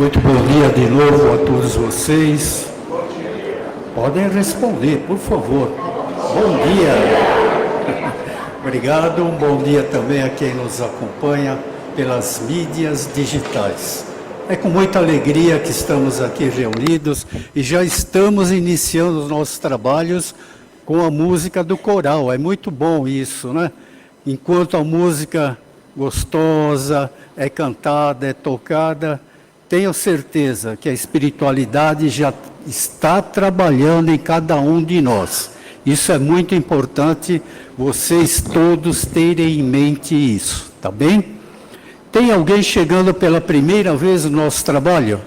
Muito bom dia de novo a todos vocês. Podem responder, por favor. Bom dia. Obrigado. Um bom dia também a quem nos acompanha pelas mídias digitais. É com muita alegria que estamos aqui reunidos e já estamos iniciando os nossos trabalhos com a música do coral. É muito bom isso, né? Enquanto a música gostosa é cantada, é tocada, tenho certeza que a espiritualidade já está trabalhando em cada um de nós. Isso é muito importante, vocês todos terem em mente isso, tá bem? Tem alguém chegando pela primeira vez no nosso trabalho?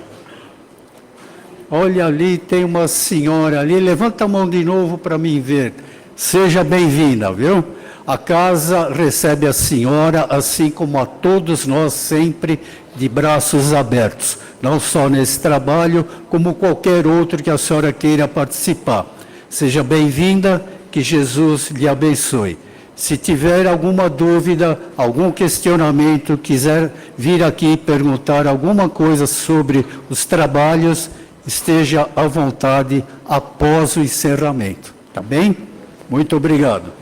Olha ali, tem uma senhora ali, levanta a mão de novo para mim ver. Seja bem-vinda, viu? A casa recebe a senhora, assim como a todos nós, sempre de braços abertos. Não só nesse trabalho, como qualquer outro que a senhora queira participar. Seja bem-vinda, que Jesus lhe abençoe. Se tiver alguma dúvida, algum questionamento, quiser vir aqui perguntar alguma coisa sobre os trabalhos, esteja à vontade após o encerramento. Tá bem? Muito obrigado.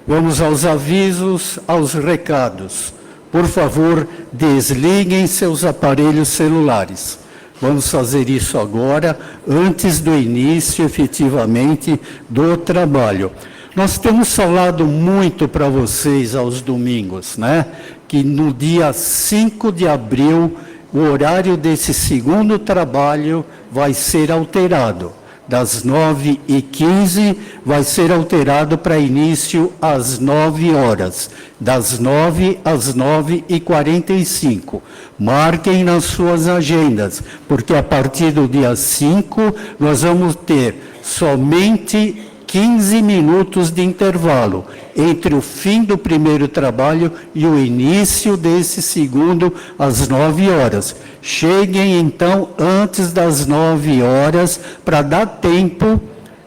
Vamos aos avisos, aos recados. Por favor, desliguem seus aparelhos celulares. Vamos fazer isso agora, antes do início, efetivamente, do trabalho. Nós temos falado muito para vocês aos domingos, né? Que no dia 5 de abril, o horário desse segundo trabalho vai ser alterado. Das 9h15 vai ser alterado para início às 9 horas. Das 9 às 9h45. Marquem nas suas agendas, porque a partir do dia 5 nós vamos ter somente 15 minutos de intervalo entre o fim do primeiro trabalho e o início desse segundo às 9 horas. Cheguem então antes das 9 horas para dar tempo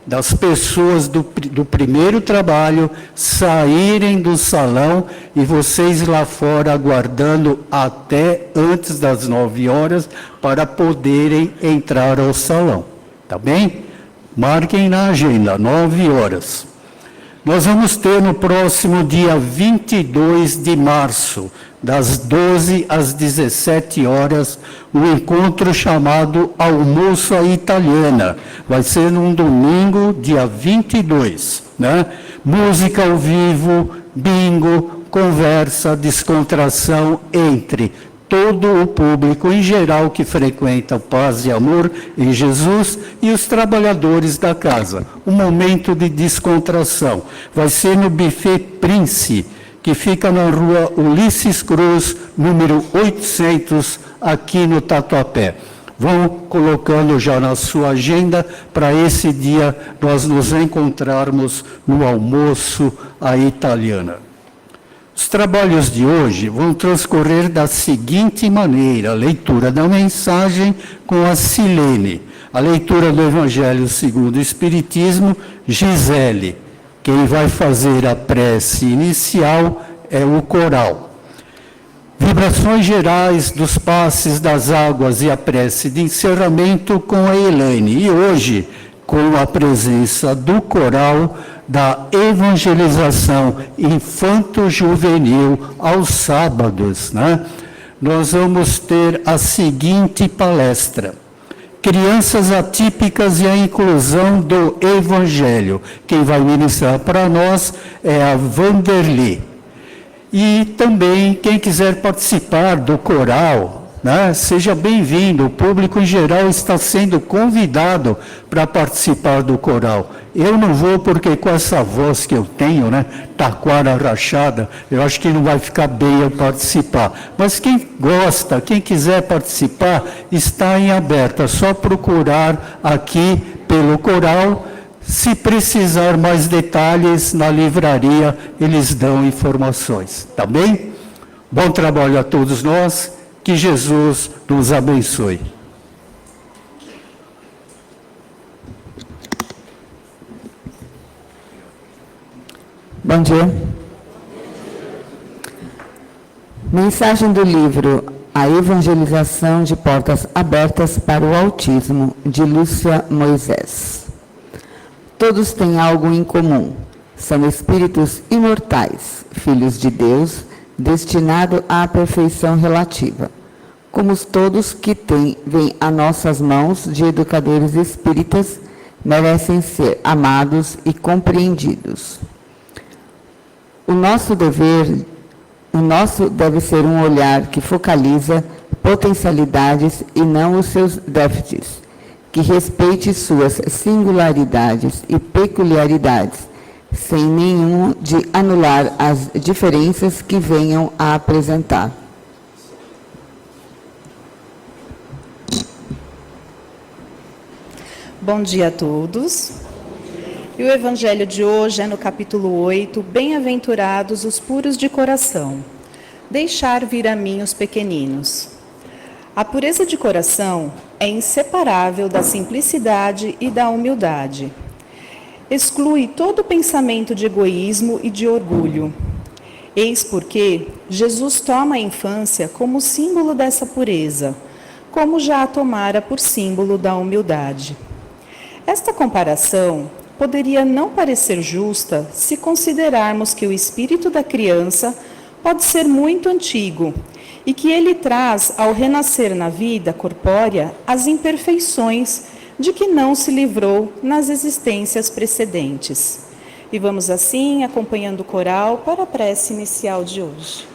das pessoas do primeiro trabalho saírem do salão e vocês lá fora aguardando até antes das 9 horas para poderem entrar ao salão. Tá bem? Marquem na agenda, 9 horas. Nós vamos ter no próximo dia 22 de março, das 12 às 17 horas, um encontro chamado Almoço à Italiana. Vai ser num domingo, dia 22, né? Música ao vivo, bingo, conversa, descontração entre todo o público em geral que frequenta Paz e Amor em Jesus e os trabalhadores da casa. Um momento de descontração. Vai ser no Buffet Prince, que fica na rua Ulisses Cruz, número 800, aqui no Tatuapé. Vão colocando já na sua agenda para esse dia nós nos encontrarmos no almoço à italiana. Os trabalhos de hoje vão transcorrer da seguinte maneira: a leitura da mensagem com a Silene, a leitura do Evangelho segundo o Espiritismo, Gisele. Quem vai fazer a prece inicial é o coral. Vibrações gerais dos passes das águas e a prece de encerramento com a Elaine. E hoje, com a presença do coral da evangelização infanto-juvenil aos sábados, né? Nós vamos ter a seguinte palestra: Crianças atípicas e a inclusão do Evangelho. Quem vai ministrar para nós é a Vanderly. E também, quem quiser participar do coral, né, seja bem-vindo. O público em geral está sendo convidado para participar do coral. Eu não vou porque com essa voz que eu tenho, né, taquara rachada, eu acho que não vai ficar bem eu participar. Mas quem gosta, quem quiser participar, está em aberto. É só procurar aqui pelo coral. Se precisar mais detalhes, na livraria eles dão informações. Tá bem? Bom trabalho a todos nós. Que Jesus nos abençoe. Bom dia. Mensagem do livro A evangelização de portas abertas para o autismo, de Lúcia Moisés. Todos têm algo em comum. São espíritos imortais, filhos de Deus, destinados à perfeição relativa. Como todos que vêm a nossas mãos de educadores espíritas, merecem ser amados e compreendidos. O nosso deve ser um olhar que focaliza potencialidades e não os seus déficits, que respeite suas singularidades e peculiaridades, sem nenhum de anular as diferenças que venham a apresentar. Bom dia a todos. E o evangelho de hoje é no capítulo 8, Bem-aventurados os puros de coração. Deixar vir a mim os pequeninos. A pureza de coração é inseparável da simplicidade e da humildade. Exclui todo pensamento de egoísmo e de orgulho. Eis porque Jesus toma a infância como símbolo dessa pureza, como já a tomara por símbolo da humildade. Esta comparação poderia não parecer justa se considerarmos que o espírito da criança pode ser muito antigo e que ele traz, ao renascer na vida corpórea, as imperfeições de que não se livrou nas existências precedentes. E vamos assim, acompanhando o coral, para a prece inicial de hoje.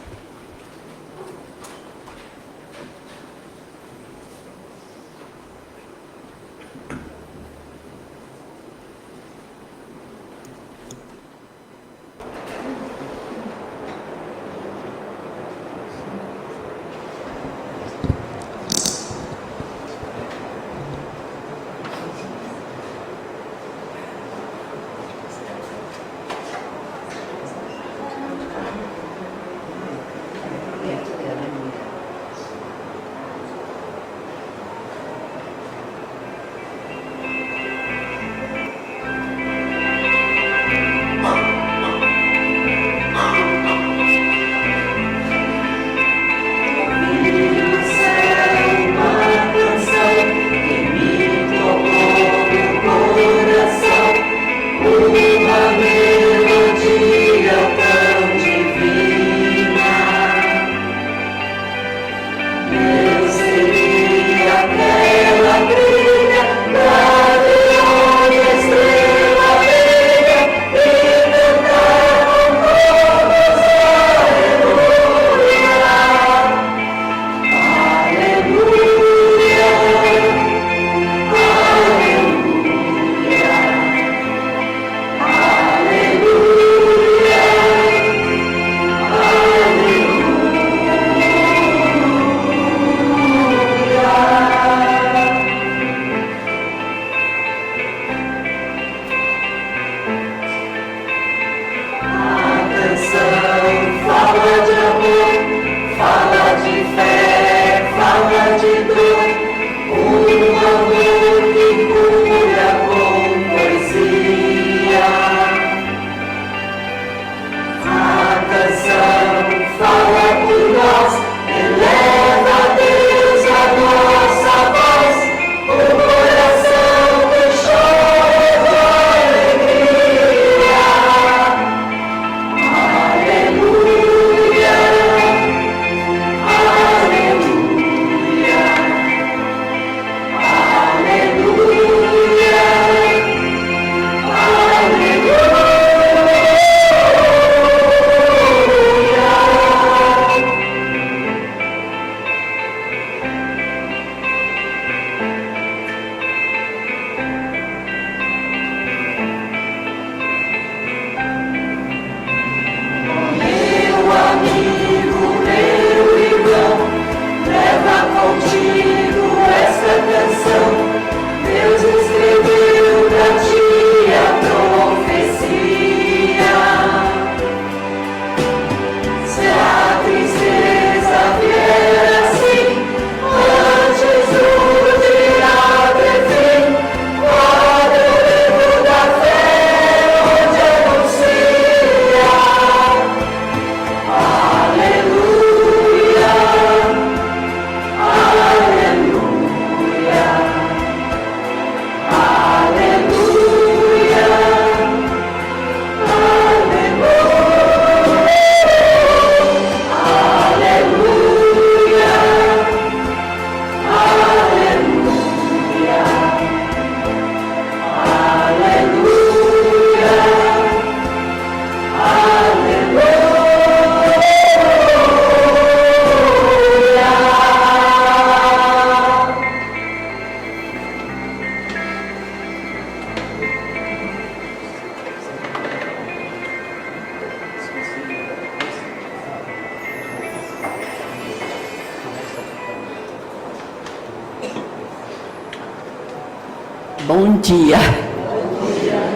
Bom dia.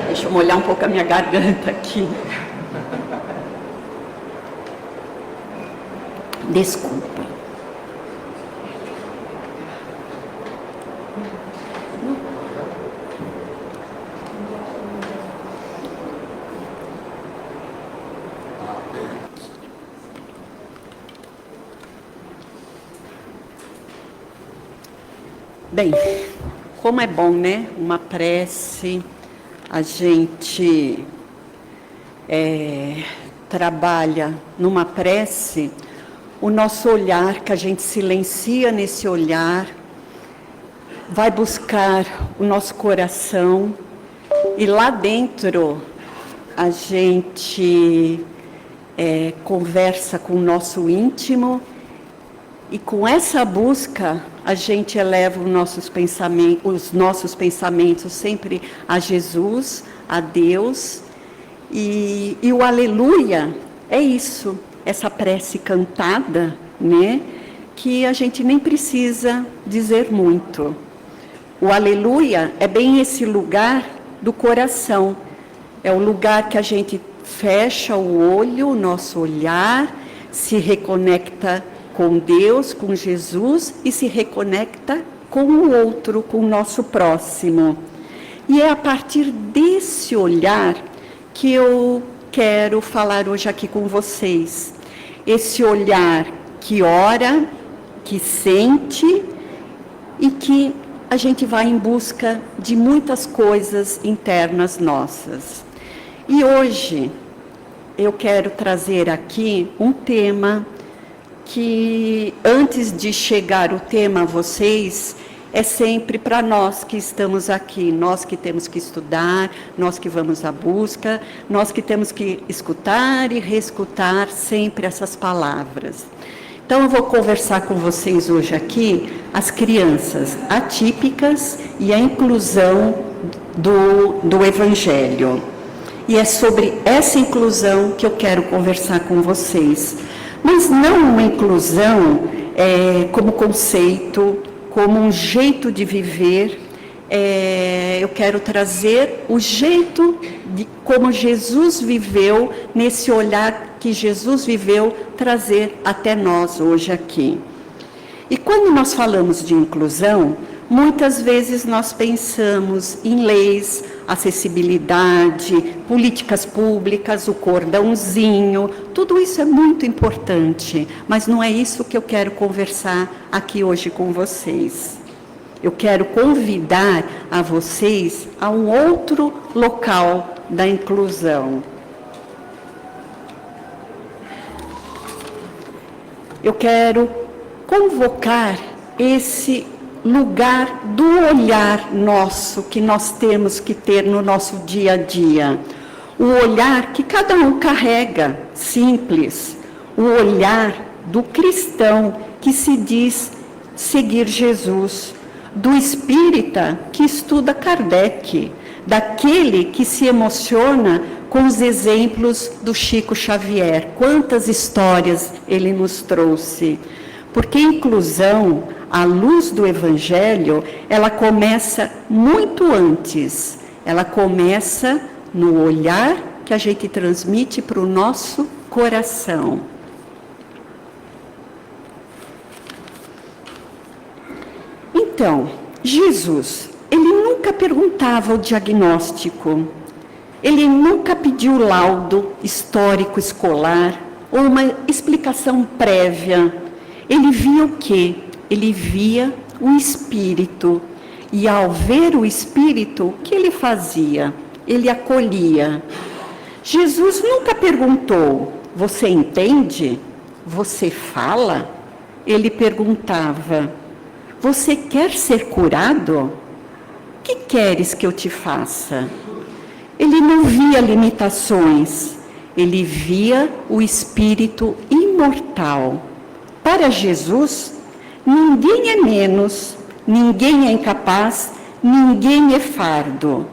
Deixa eu molhar um pouco a minha garganta aqui. Desculpa. Bem, como é bom, né? Uma prece, a gente trabalha numa prece, o nosso olhar, que a gente silencia nesse olhar, vai buscar o nosso coração, e lá dentro a gente conversa com o nosso íntimo, e com essa busca a gente eleva os nossos pensamentos sempre a Jesus, a Deus, e o aleluia é isso, essa prece cantada, né, que a gente nem precisa dizer muito. O aleluia é bem esse lugar do coração, é o lugar que a gente fecha o olho, o nosso olhar, se reconecta com Deus, com Jesus, e se reconecta com o outro, com o nosso próximo. E é a partir desse olhar que eu quero falar hoje aqui com vocês. Esse olhar que ora, que sente e que a gente vai em busca de muitas coisas internas nossas. E hoje eu quero trazer aqui um tema que, antes de chegar o tema a vocês, é sempre para nós que estamos aqui, nós que temos que estudar, nós que vamos à busca, nós que temos que escutar e reescutar sempre essas palavras. Então, eu vou conversar com vocês hoje aqui as crianças atípicas e a inclusão do Evangelho. E é sobre essa inclusão que eu quero conversar com vocês. Mas não uma inclusão como conceito, como um jeito de viver. Eu quero trazer o jeito de como Jesus viveu, nesse olhar que Jesus viveu, trazer até nós hoje aqui. E quando nós falamos de inclusão, muitas vezes nós pensamos em leis, acessibilidade, políticas públicas, o cordãozinho, tudo isso é muito importante, mas não é isso que eu quero conversar aqui hoje com vocês. Eu quero convidar a vocês a um outro local da inclusão. Eu quero convocar esse lugar do olhar nosso, que nós temos que ter no nosso dia a dia. O olhar que cada um carrega, simples. O olhar do cristão que se diz seguir Jesus. Do espírita que estuda Kardec. Daquele que se emociona com os exemplos do Chico Xavier. Quantas histórias ele nos trouxe. Porque a inclusão, a luz do Evangelho, ela começa muito antes. Ela começa no olhar que a gente transmite para o nosso coração. Então, Jesus, ele nunca perguntava o diagnóstico. Ele nunca pediu laudo histórico escolar ou uma explicação prévia. Ele via o quê? Ele via o Espírito. E ao ver o Espírito, o que ele fazia? Ele acolhia. Jesus nunca perguntou, você entende? Você fala? Ele perguntava, você quer ser curado? O que queres que eu te faça? Ele não via limitações, ele via o Espírito imortal. Para Jesus, ninguém é menos, ninguém é incapaz, ninguém é fardo.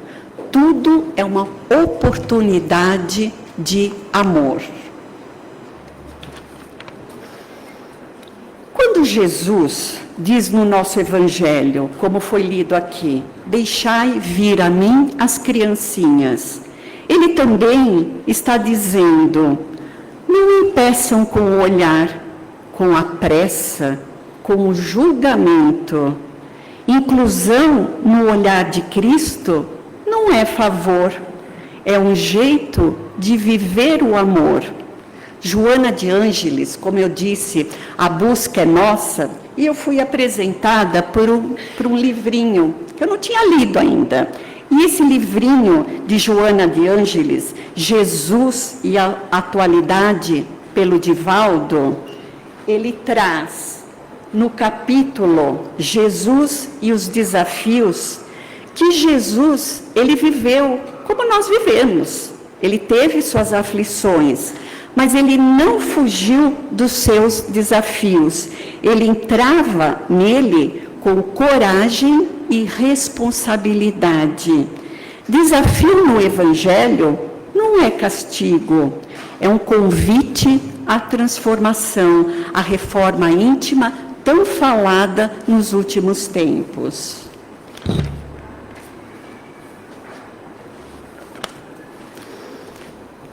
Tudo é uma oportunidade de amor. Quando Jesus diz no nosso Evangelho, como foi lido aqui, deixai vir a mim as criancinhas. Ele também está dizendo, não impeçam com o olhar, com a pressa, com o julgamento. Inclusão no olhar de Cristo não é favor, é um jeito de viver o amor. Joana de Ângeles, como eu disse, a busca é nossa, e eu fui apresentada por um livrinho que eu não tinha lido ainda. E esse livrinho de Joana de Ângeles, Jesus e a Atualidade, pelo Divaldo, ele traz no capítulo Jesus e os Desafios, que Jesus, ele viveu como nós vivemos. Ele teve suas aflições, mas ele não fugiu dos seus desafios. Ele entrava nele com coragem e responsabilidade. Desafio no Evangelho não é castigo, é um convite à transformação, à reforma íntima tão falada nos últimos tempos.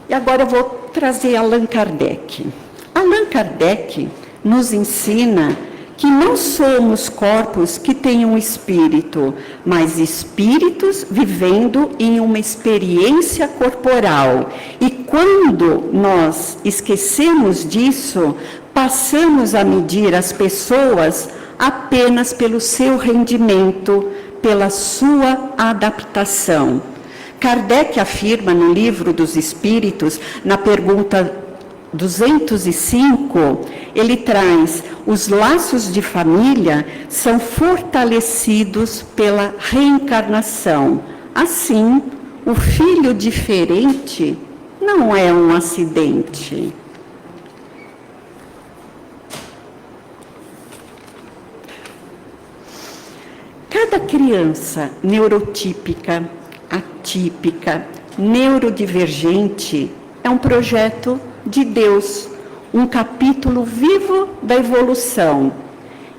E agora eu vou trazer Allan Kardec. Allan Kardec nos ensina que não somos corpos que têm um espírito, mas espíritos vivendo em uma experiência corporal. E quando nós esquecemos disso, passamos a medir as pessoas apenas pelo seu rendimento, pela sua adaptação. Kardec afirma no Livro dos Espíritos, na pergunta 205, ele traz: os laços de família são fortalecidos pela reencarnação. Assim, o filho diferente não é um acidente. Cada criança neurotípica, atípica, neurodivergente é um projeto de Deus, um capítulo vivo da evolução.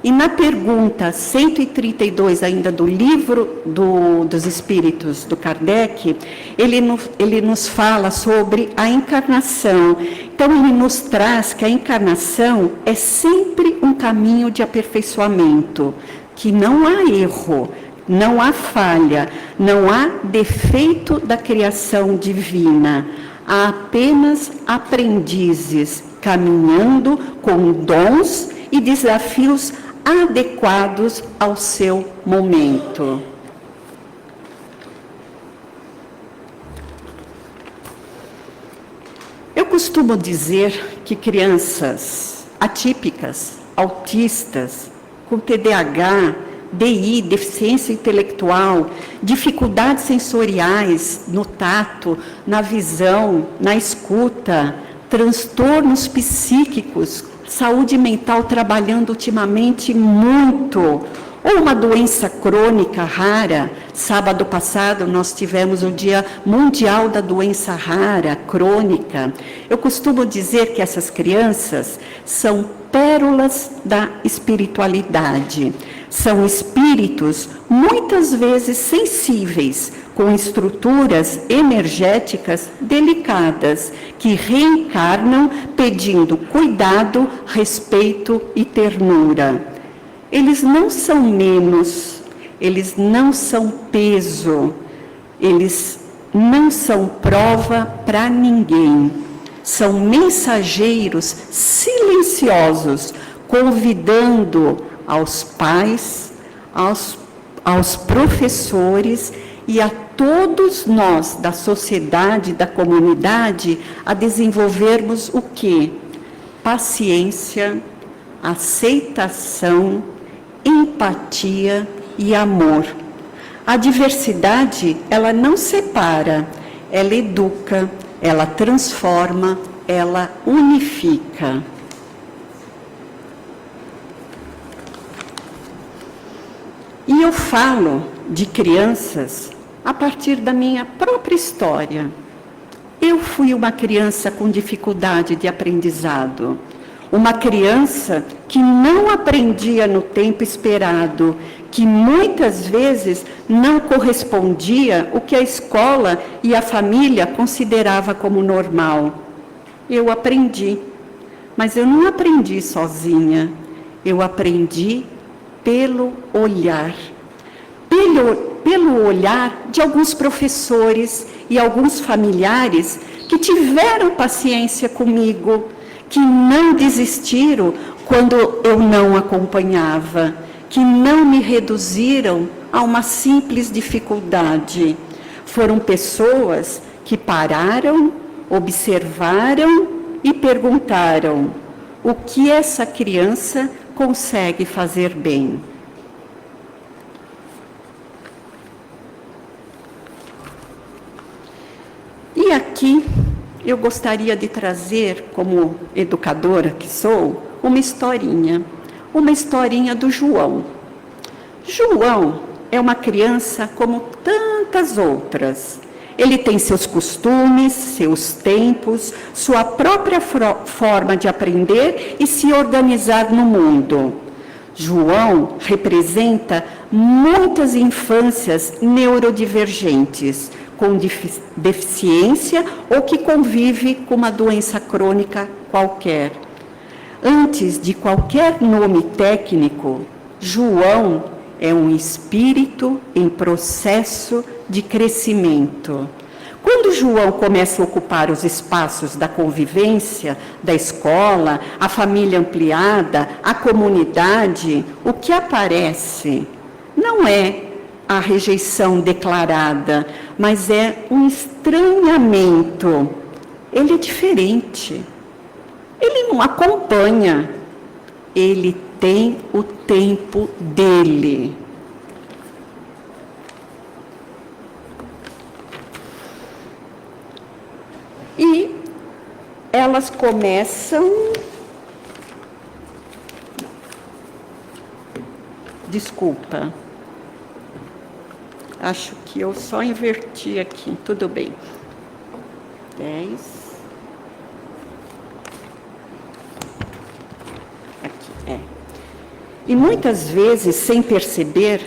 E na pergunta 132 ainda do Livro dos Espíritos, do Kardec, ele nos fala sobre a encarnação. Então, ele nos traz que a encarnação é sempre um caminho de aperfeiçoamento, que não há erro, não há falha, não há defeito da criação divina. Há apenas aprendizes caminhando com dons e desafios adequados ao seu momento. Eu costumo dizer que crianças atípicas, autistas, com TDAH, DI, deficiência intelectual, dificuldades sensoriais no tato, na visão, na escuta, transtornos psíquicos, saúde mental trabalhando ultimamente muito, ou uma doença crônica rara. Sábado passado nós tivemos o Dia Mundial da Doença Rara, crônica. Eu costumo dizer que essas crianças são pérolas da espiritualidade. São espíritos muitas vezes sensíveis, com estruturas energéticas delicadas, que reencarnam pedindo cuidado, respeito e ternura. Eles não são menos, eles não são peso, eles não são prova para ninguém. São mensageiros silenciosos, convidando aos pais, aos professores e a todos nós da sociedade, da comunidade, a desenvolvermos o quê? Paciência, aceitação, empatia e amor. A diversidade, ela não separa, ela educa, ela transforma, ela unifica. E eu falo de crianças a partir da minha própria história. Eu fui uma criança com dificuldade de aprendizado. Uma criança que não aprendia no tempo esperado, que muitas vezes não correspondia o que a escola e a família considerava como normal. Eu aprendi, mas eu não aprendi sozinha, eu aprendi pelo olhar. Pelo olhar de alguns professores e alguns familiares que tiveram paciência comigo, que não desistiram quando eu não acompanhava, que não me reduziram a uma simples dificuldade. Foram pessoas que pararam, observaram e perguntaram: o que essa criança consegue fazer bem? E aqui eu gostaria de trazer, como educadora que sou, uma historinha do João. João é uma criança como tantas outras. Ele tem seus costumes, seus tempos, sua própria forma de aprender e se organizar no mundo. João representa muitas infâncias neurodivergentes, com deficiência ou que convive com uma doença crônica qualquer. Antes de qualquer nome técnico, João é um espírito em processo de crescimento. Quando João começa a ocupar os espaços da convivência, da escola, a família ampliada, a comunidade, o que aparece não é a rejeição declarada, mas é um estranhamento. Ele é diferente. Ele não acompanha. Ele tem o tempo dele. E elas começam... Desculpa. Acho que eu só inverti aqui, tudo bem. 10. Aqui, é. E muitas vezes, sem perceber,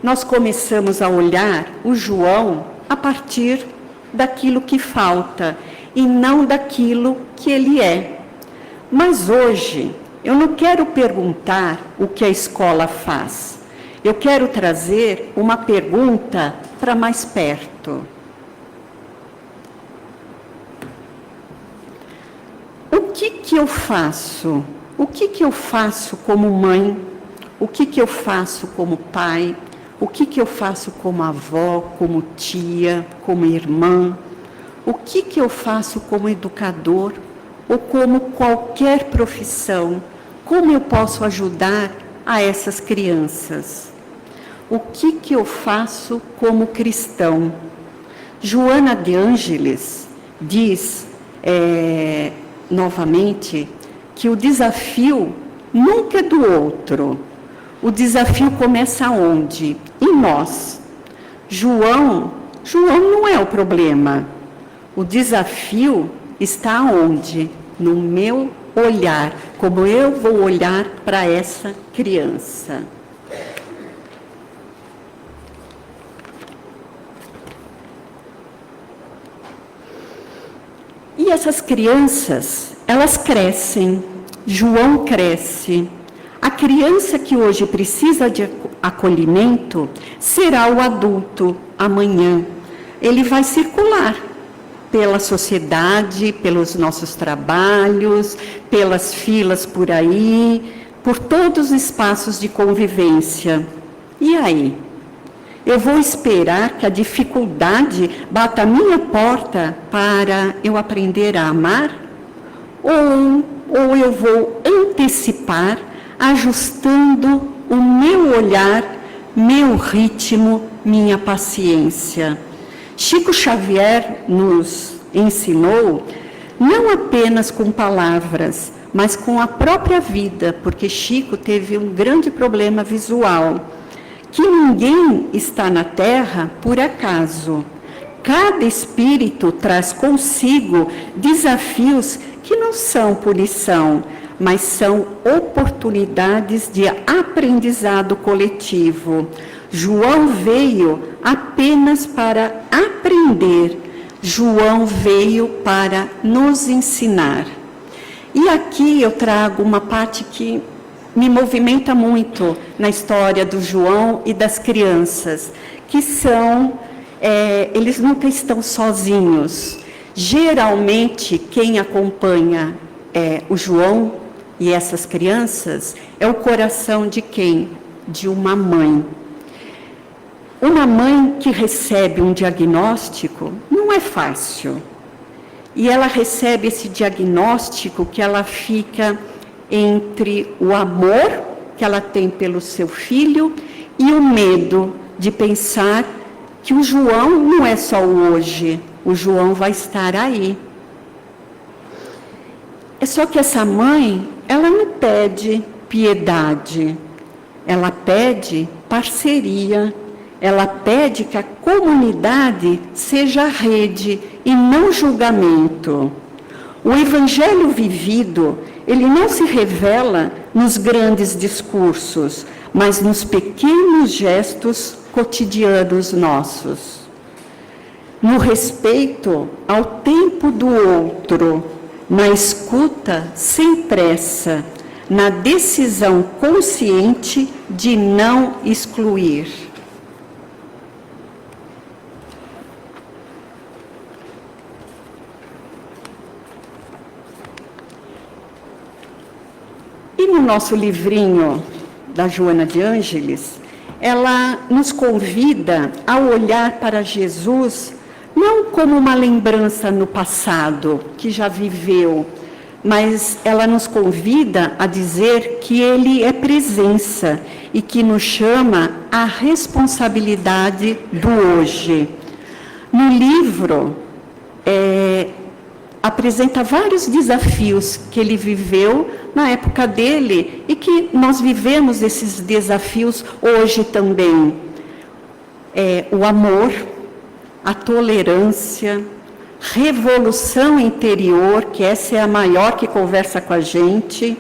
nós começamos a olhar o João a partir daquilo que falta e não daquilo que ele é. Mas hoje, eu não quero perguntar o que a escola faz. Eu quero trazer uma pergunta para mais perto. O que eu faço? O que eu faço como mãe? O que eu faço como pai? O que eu faço como avó, como tia, como irmã? O que eu faço como educador? Ou como qualquer profissão? Como eu posso ajudar a essas crianças? O que eu faço como cristão? Joana de Ângeles diz, novamente, que o desafio nunca é do outro. O desafio começa onde? Em nós. João não é o problema. O desafio está onde? No meu olhar. Como eu vou olhar para essa criança. E essas crianças, elas crescem. João cresce. A criança que hoje precisa de acolhimento será o adulto amanhã. Ele vai circular pela sociedade, pelos nossos trabalhos, pelas filas por aí, por todos os espaços de convivência. E aí? Eu vou esperar que a dificuldade bata a minha porta para eu aprender a amar? Ou eu vou antecipar, ajustando o meu olhar, meu ritmo, minha paciência? Chico Xavier nos ensinou, não apenas com palavras, mas com a própria vida, porque Chico teve um grande problema visual, que ninguém está na Terra por acaso. Cada espírito traz consigo desafios que não são punição, mas são oportunidades de aprendizado coletivo. João veio apenas para aprender. João veio para nos ensinar. E aqui eu trago uma parte que me movimenta muito na história do João e das crianças, que são, eles nunca estão sozinhos. Geralmente, quem acompanha o João e essas crianças é o coração de quem? De uma mãe. Uma mãe que recebe um diagnóstico não é fácil. E ela recebe esse diagnóstico que ela fica entre o amor que ela tem pelo seu filho e o medo de pensar que o João não é só o hoje, o João vai estar aí. É só que essa mãe, ela não pede piedade, ela pede parceria. Ela pede que a comunidade seja rede e não julgamento. O evangelho vivido, ele não se revela nos grandes discursos, mas nos pequenos gestos cotidianos nossos. No respeito ao tempo do outro, na escuta sem pressa, na decisão consciente de não excluir. E no nosso livrinho da Joana de Ângeles, ela nos convida a olhar para Jesus não como uma lembrança no passado, que já viveu, mas ela nos convida a dizer que Ele é presença e que nos chama à responsabilidade do hoje. No livro, apresenta vários desafios que ele viveu na época dele e que nós vivemos esses desafios hoje também. O amor, a tolerância, revolução interior, que essa é a maior que conversa com a gente,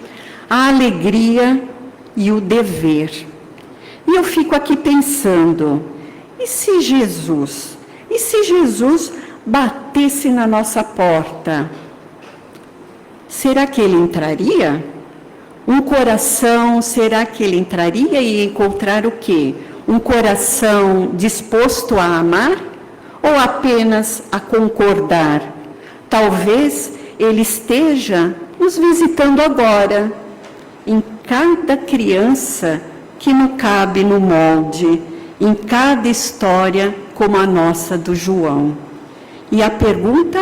a alegria e o dever. E eu fico aqui pensando, e se Jesus batesse na nossa porta, será que ele entraria? Um coração, será que ele entraria e encontrar o quê? Um coração disposto a amar ou apenas a concordar? Talvez ele esteja nos visitando agora, em cada criança que não cabe no molde, em cada história como a nossa do João. E a pergunta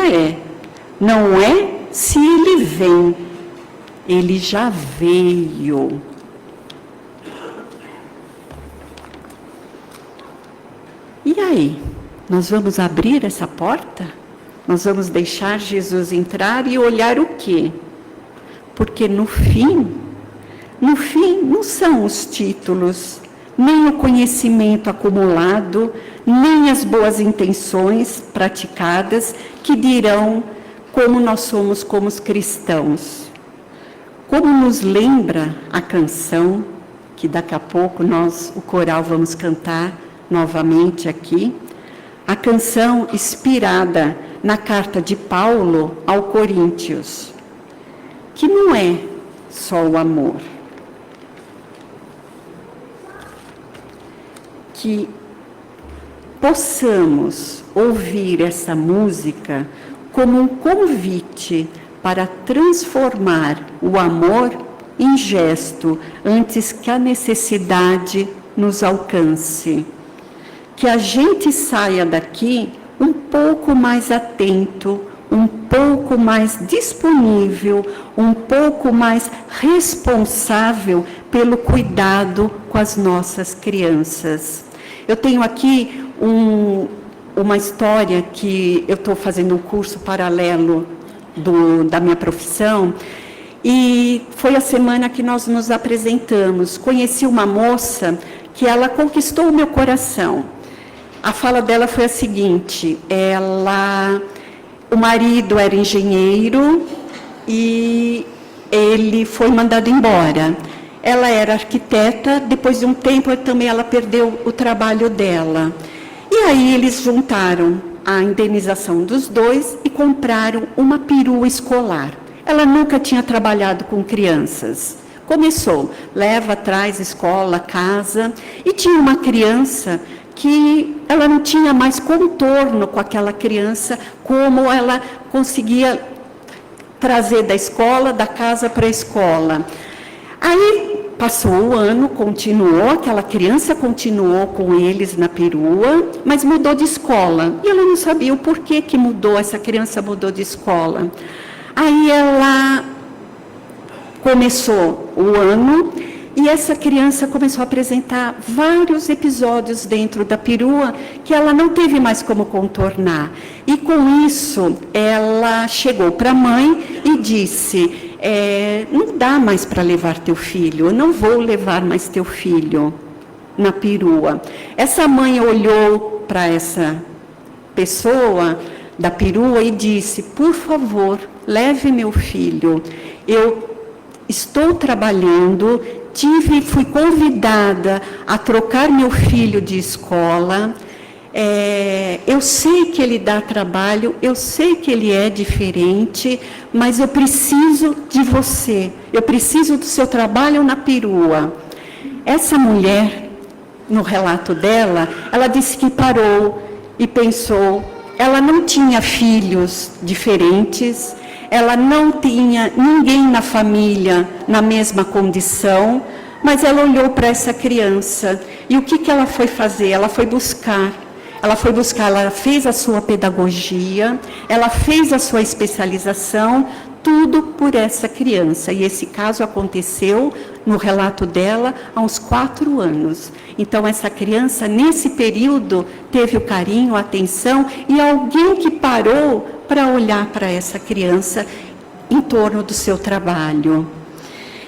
não é se ele vem, ele já veio. E aí, nós vamos abrir essa porta? Nós vamos deixar Jesus entrar e olhar o quê? Porque no fim, não são os títulos, nem o conhecimento acumulado, nem as boas intenções praticadas que dirão como nós somos como os cristãos. Como nos lembra a canção, que daqui a pouco o coral vamos cantar novamente aqui, a canção inspirada na carta de Paulo ao Coríntios, que não é só o amor. Que possamos ouvir essa música como um convite para transformar o amor em gesto antes que a necessidade nos alcance. Que a gente saia daqui um pouco mais atento, um pouco mais disponível, um pouco mais responsável pelo cuidado com as nossas crianças. Eu tenho aqui uma história que eu estou fazendo um curso paralelo da minha profissão, e foi a semana que nós nos apresentamos. Conheci uma moça que ela conquistou o meu coração. A fala dela foi a seguinte: o marido era engenheiro e ele foi mandado embora. Ela era arquiteta, depois de um tempo também ela perdeu o trabalho dela. E aí eles juntaram a indenização dos dois e compraram uma perua escolar. Ela nunca tinha trabalhado com crianças. Começou, leva, traz, escola, casa, e tinha uma criança que ela não tinha mais contorno com aquela criança, como ela conseguia trazer da escola, da casa para a escola. Aí passou o ano, continuou, aquela criança continuou com eles na perua, mas mudou de escola. E ela não sabia o porquê que mudou, essa criança mudou de escola. Aí ela começou o ano e essa criança começou a apresentar vários episódios dentro da perua que ela não teve mais como contornar. E com isso, ela chegou para a mãe e disse, não dá mais para levar teu filho, eu não vou levar mais teu filho na perua. Essa mãe olhou para essa pessoa da perua e disse, por favor, leve meu filho, eu estou trabalhando, fui convidada a trocar meu filho de escola, eu sei que ele dá trabalho, eu sei que ele é diferente, mas eu preciso de você, eu preciso do seu trabalho na perua. Essa mulher, no relato dela, ela disse que parou e pensou, ela não tinha filhos diferentes, ela não tinha ninguém na família na mesma condição, mas ela olhou para essa criança. E o que ela foi fazer? Ela foi buscar, ela fez a sua pedagogia, ela fez a sua especialização, tudo por essa criança. E esse caso aconteceu, no relato dela, há uns 4 anos. Então, essa criança, nesse período, teve o carinho, a atenção, e alguém que parou para olhar para essa criança em torno do seu trabalho.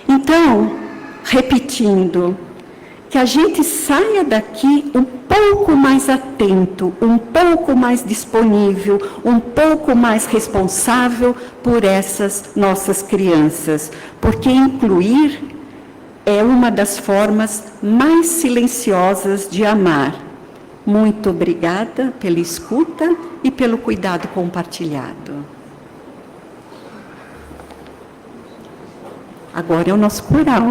Então, repetindo, que a gente saia daqui um pouco mais atento, um pouco mais disponível, um pouco mais responsável por essas nossas crianças, porque incluir é uma das formas mais silenciosas de amar. Muito obrigada pela escuta e pelo cuidado compartilhado. Agora é o nosso coral.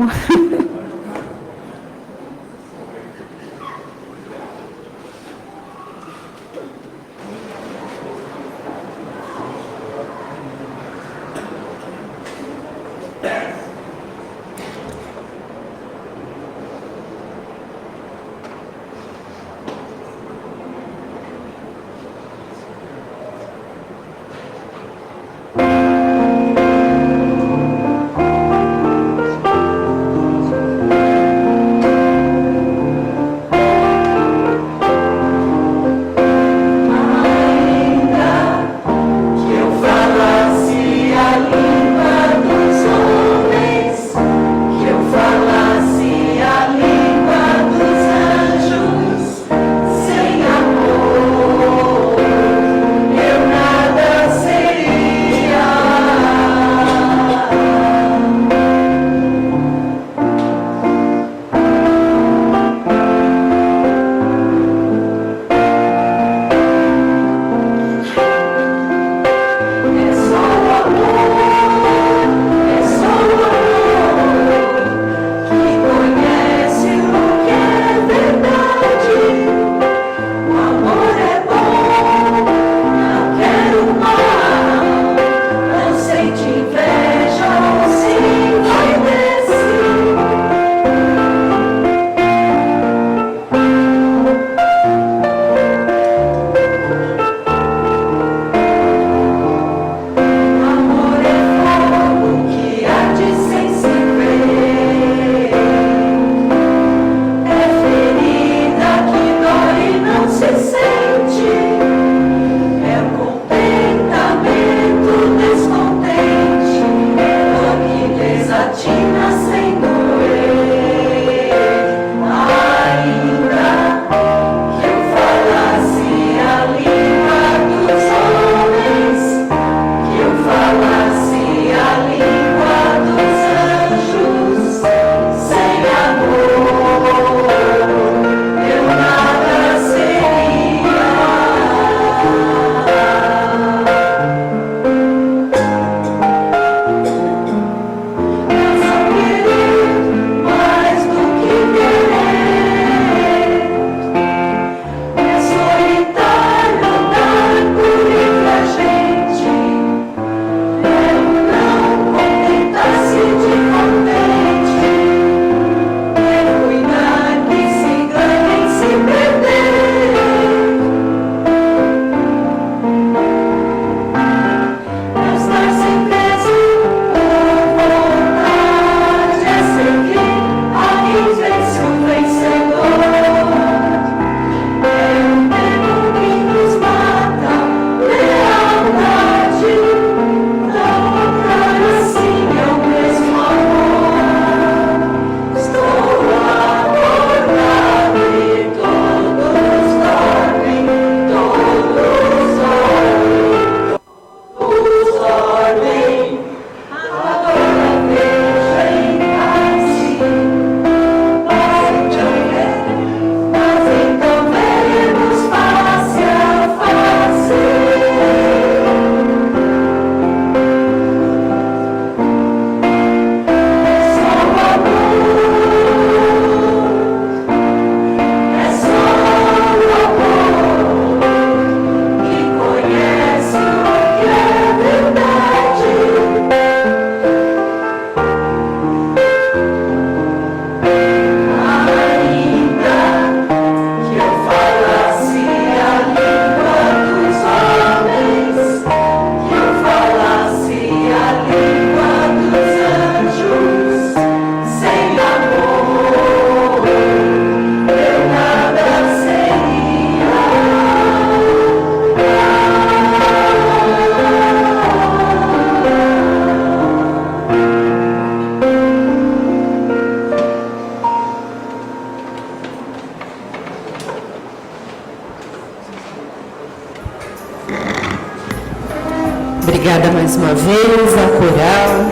mais uma vez ao coral.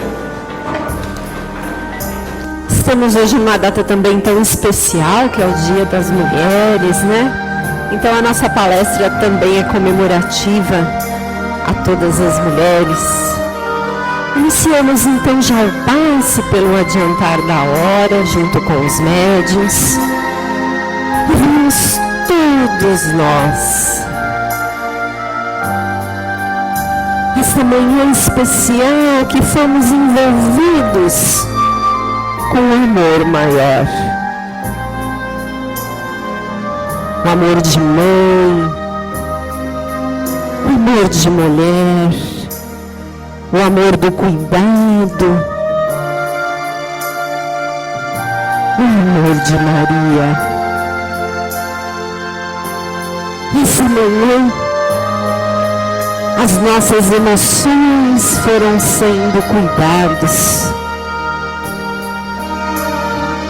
Estamos hoje numa data também tão especial, que é o Dia das Mulheres, né? Então a nossa palestra também é comemorativa a todas as mulheres. Iniciamos então já o passe pelo adiantar da hora, junto com os médiuns. E vamos todos nós, esta manhã especial que fomos envolvidos com um amor maior. O amor de mãe, o amor de mulher, o amor do cuidado, o amor de Maria. Essa manhã, as nossas emoções foram sendo cuidadas.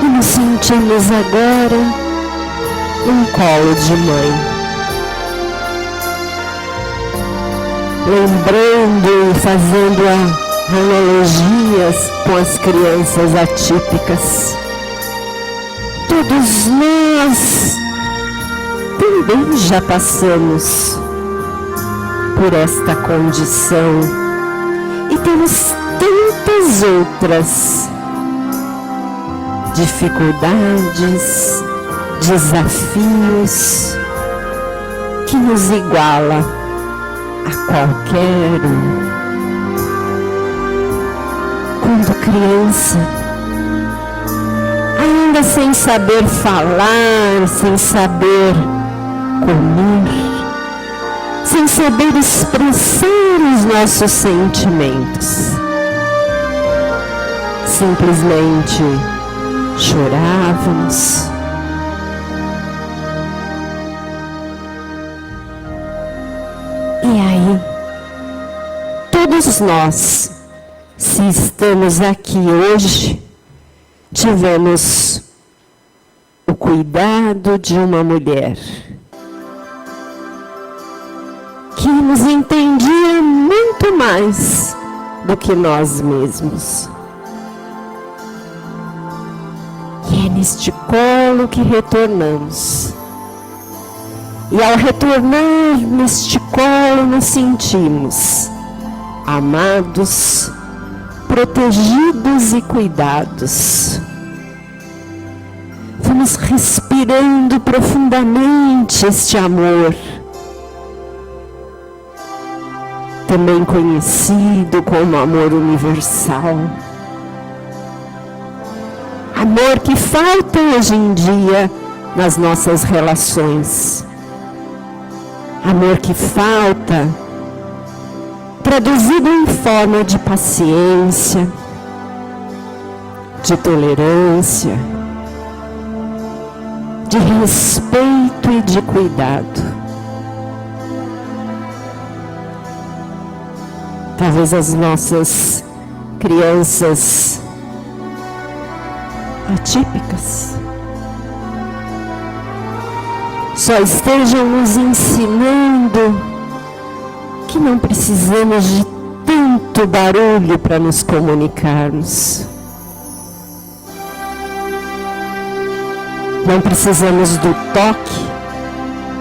E nos sentimos agora um colo de mãe. Lembrando e fazendo analogias com as crianças atípicas. Todos nós também já passamos por esta condição e temos tantas outras dificuldades, desafios que nos iguala a qualquer um. Quando criança, ainda sem saber falar, sem saber comer, sem saber expressar os nossos sentimentos, simplesmente chorávamos. E aí, todos nós, se estamos aqui hoje, tivemos o cuidado de uma mulher que nos entendia muito mais do que nós mesmos. E é neste colo que retornamos. E ao retornar neste colo nos sentimos amados, protegidos e cuidados. Vamos respirando profundamente este amor, também conhecido como amor universal. Amor que falta hoje em dia nas nossas relações. Amor que falta, traduzido em forma de paciência, de tolerância, de respeito e de cuidado. Talvez as nossas crianças atípicas só estejam nos ensinando que não precisamos de tanto barulho para nos comunicarmos. Não precisamos do toque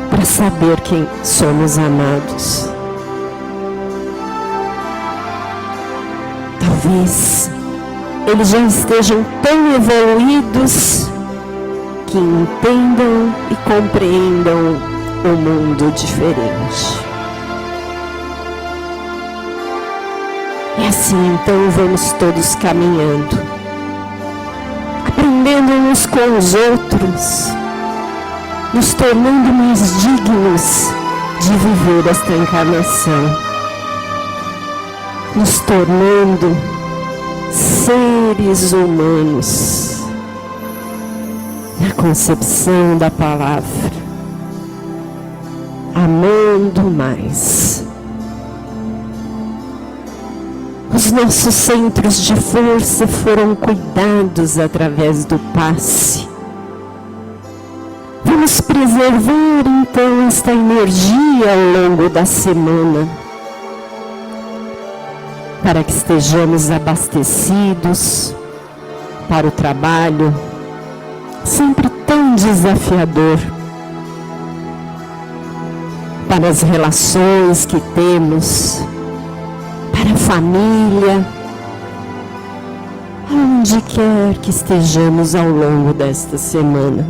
para saber quem somos amados. Talvez eles já estejam tão evoluídos que entendam e compreendam um mundo diferente. E assim então vamos todos caminhando, aprendendo uns com os outros, nos tornando mais dignos de viver esta encarnação, nos tornando seres humanos na concepção da palavra, amando mais. Os nossos centros de força foram cuidados através do passe. Vamos preservar então esta energia ao longo da semana. para que estejamos abastecidos para o trabalho, sempre tão desafiador, para as relações que temos, para a família, aonde quer que estejamos ao longo desta semana.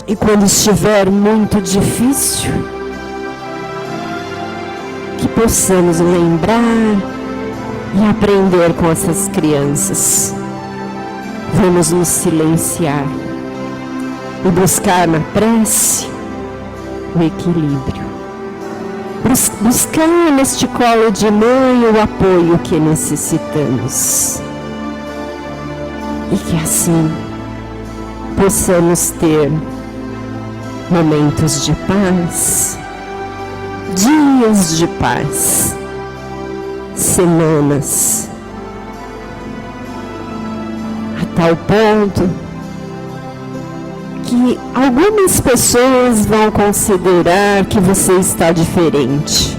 E quando estiver muito difícil, que possamos lembrar e aprender com essas crianças. Vamos nos silenciar e buscar na prece o equilíbrio. Buscar neste colo de mãe o apoio que necessitamos. E que assim possamos ter momentos de paz, dias de paz, semanas, a tal ponto que algumas pessoas vão considerar que você está diferente.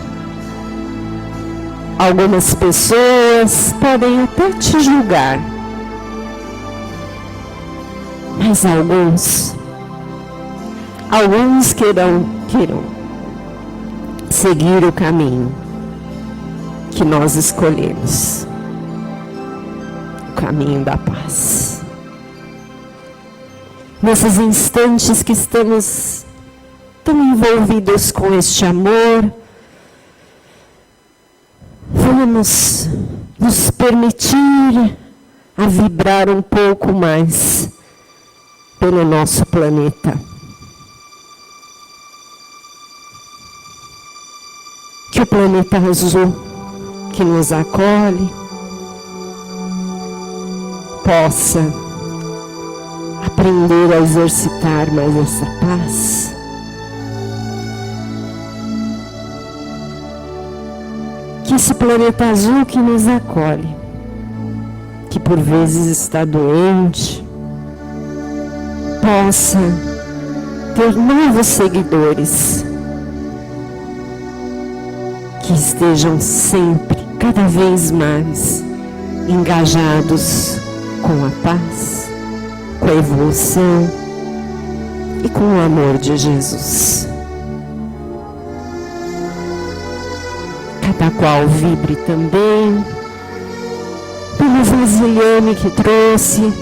Algumas pessoas podem até te julgar, mas alguns queiram seguir o caminho que nós escolhemos, o caminho da paz. Nesses instantes que estamos tão envolvidos com este amor, vamos nos permitir a vibrar um pouco mais pelo nosso planeta. Que o planeta azul que nos acolhe possa aprender a exercitar mais essa paz. Que esse planeta azul que nos acolhe, que por vezes está doente, possa ter novos seguidores, que estejam sempre, cada vez mais, engajados com a paz, com a evolução e com o amor de Jesus. Cada qual vibre também pelo vasilhame que trouxe,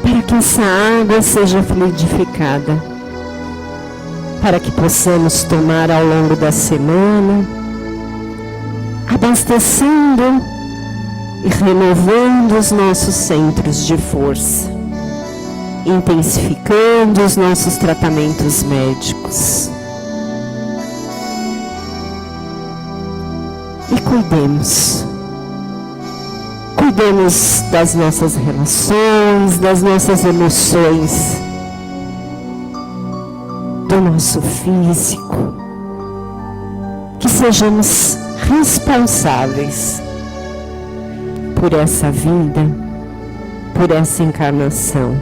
para que essa água seja fluidificada, para que possamos tomar ao longo da semana, abastecendo e renovando os nossos centros de força, intensificando os nossos tratamentos médicos. E cuidemos das nossas relações, das nossas emoções, do nosso físico, que sejamos responsáveis por essa vida, por essa encarnação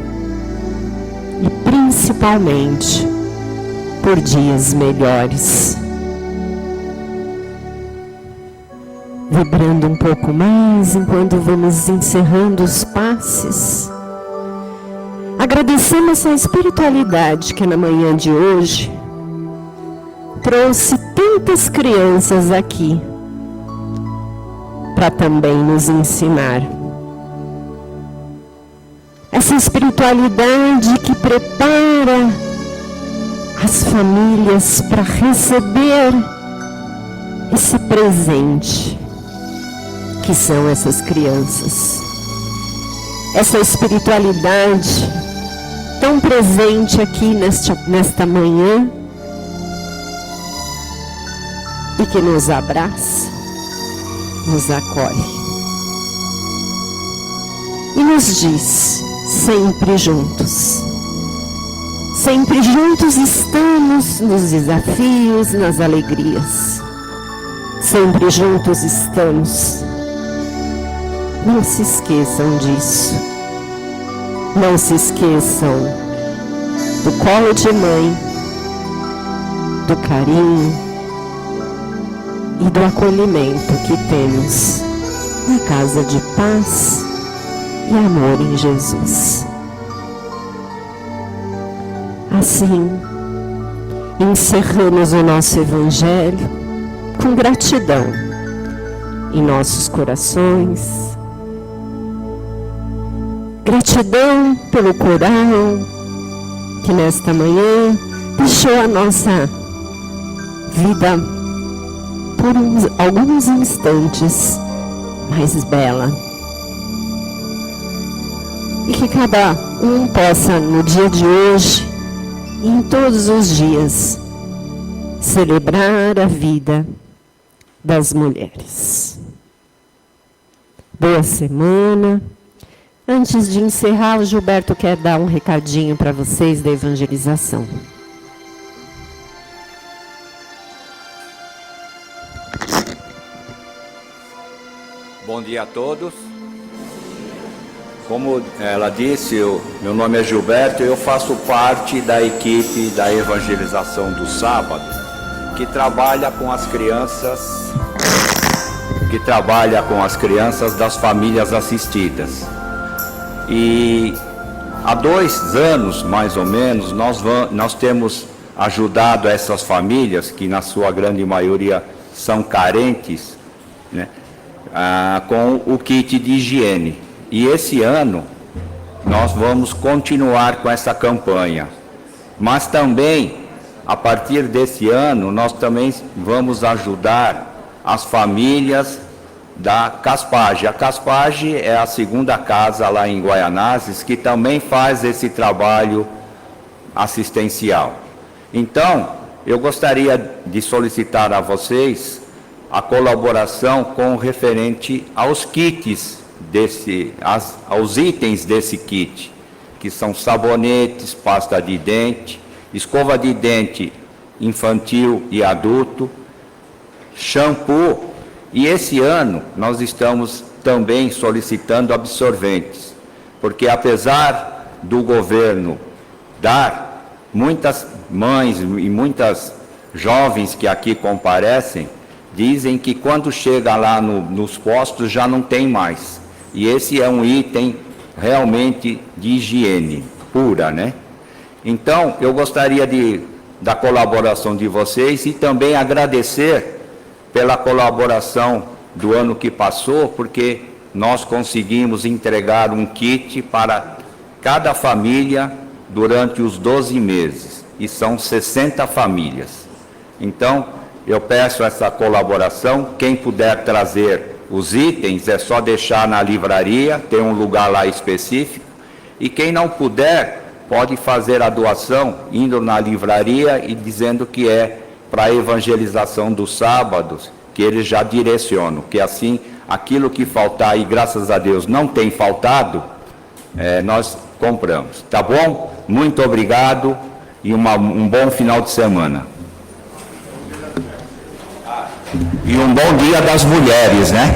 e principalmente por dias melhores. Vibrando um pouco mais enquanto vamos encerrando os passes. Agradecemos a espiritualidade que na manhã de hoje trouxe tantas crianças aqui para também nos ensinar. Essa espiritualidade que prepara as famílias para receber esse presente que são essas crianças. Essa espiritualidade tão presente aqui nesta manhã e que nos abraça, nos acolhe e nos diz: sempre juntos estamos nos desafios, nas alegrias, sempre juntos estamos. Não se esqueçam disso. Não se esqueçam do colo de mãe, do carinho e do acolhimento que temos na casa de paz e amor em Jesus. Assim, encerramos o nosso Evangelho com gratidão em nossos corações. Gratidão pelo coral que nesta manhã deixou a nossa vida por alguns instantes mais bela. E que cada um possa, no dia de hoje e em todos os dias, celebrar a vida das mulheres. Boa semana. Antes de encerrar, o Gilberto quer dar um recadinho para vocês da evangelização. Bom dia a todos. Como ela disse, meu nome é Gilberto e eu faço parte da equipe da evangelização do sábado, que trabalha com as crianças das famílias assistidas. E há 2 anos, mais ou menos, nós temos ajudado essas famílias, que na sua grande maioria são carentes, né, com o kit de higiene. E esse ano nós vamos continuar com essa campanha. Mas também, a partir desse ano, nós também vamos ajudar as famílias da Caspage. A Caspage é a segunda casa lá em Guaianazes, que também faz esse trabalho assistencial. Então, eu gostaria de solicitar a vocês a colaboração com referente aos kits, aos itens desse kit, que são sabonetes, pasta de dente, escova de dente infantil e adulto, shampoo. E esse ano nós estamos também solicitando absorventes, porque apesar do governo dar, muitas mães e muitas jovens que aqui comparecem, dizem que quando chega lá nos postos já não tem mais. E esse é um item realmente de higiene pura, né? Então, eu gostaria da colaboração de vocês e também agradecer pela colaboração do ano que passou, porque nós conseguimos entregar um kit para cada família durante os 12 meses, e são 60 famílias. Então, eu peço essa colaboração. Quem puder trazer os itens, é só deixar na livraria, tem um lugar lá específico, e quem não puder, pode fazer a doação indo na livraria e dizendo que é para a evangelização dos sábados, que eles já direcionam, que assim, aquilo que faltar, e graças a Deus não tem faltado, nós compramos. Tá bom? Muito obrigado e um bom final de semana. E um bom dia das mulheres, né?